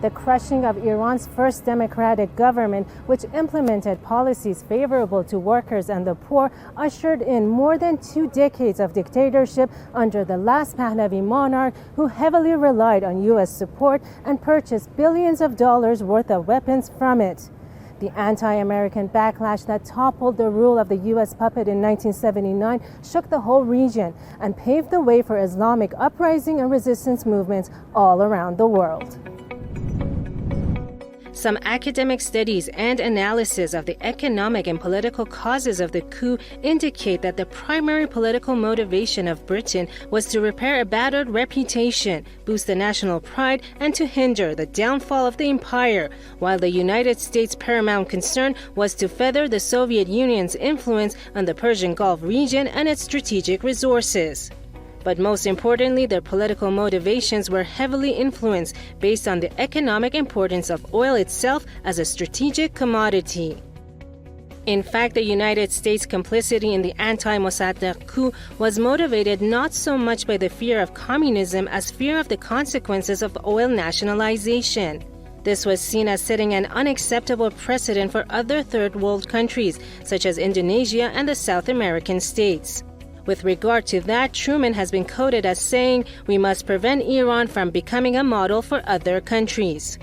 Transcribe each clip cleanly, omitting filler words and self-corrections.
The crushing of Iran's first democratic government, which implemented policies favorable to workers and the poor, ushered in more than 2 decades of dictatorship under the last Pahlavi monarch, who heavily relied on U.S. support and purchased billions of dollars worth of weapons from it. The anti-American backlash that toppled the rule of the U.S. puppet in 1979 shook the whole region and paved the way for Islamic uprising and resistance movements all around the world. Some academic studies and analysis of the economic and political causes of the coup indicate that the primary political motivation of Britain was to repair a battered reputation, boost the national pride, and to hinder the downfall of the empire, while the United States' paramount concern was to feather the Soviet Union's influence on the Persian Gulf region and its strategic resources. But most importantly, their political motivations were heavily influenced based on the economic importance of oil itself as a strategic commodity. In fact, the United States' complicity in the anti-Mossadegh coup was motivated not so much by the fear of communism as fear of the consequences of oil nationalization. This was seen as setting an unacceptable precedent for other third world countries, such as Indonesia and the South American states. With regard to that, Truman has been quoted as saying, "We must prevent Iran from becoming a model for other countries."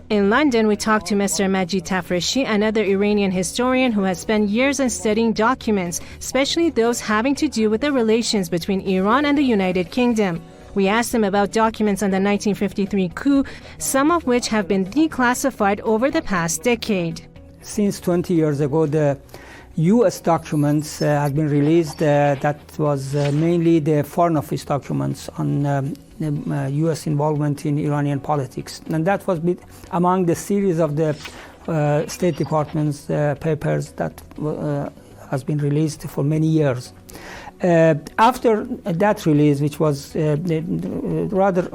In London, we talked to Mr. Majid Tafreshi, another Iranian historian who has spent years in studying documents, especially those having to do with the relations between Iran and the United Kingdom. We asked him about documents on the 1953 coup, some of which have been declassified over the past decade. Since 20 years ago, the U.S. documents have been released. That was mainly the Foreign Office documents on U.S. involvement in Iranian politics. And that was among the series of the State Department's papers that has been released for many years. After that release, which was a rather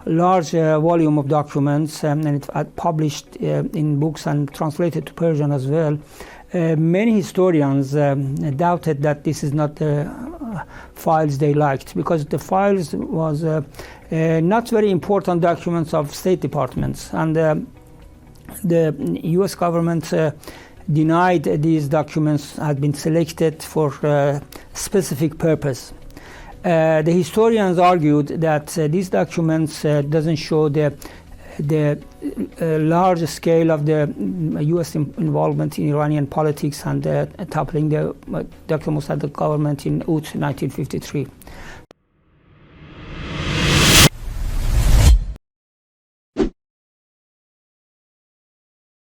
large volume of documents, and it was published in books and translated to Persian as well, many historians doubted that this is not the files they liked, because the files was not very important documents of State Departments, and the U.S. government denied these documents had been selected for a specific purpose. The historians argued that these documents doesn't show the large scale of the U.S. involvement in Iranian politics and toppling the Dr. Mossadegh government in 1953.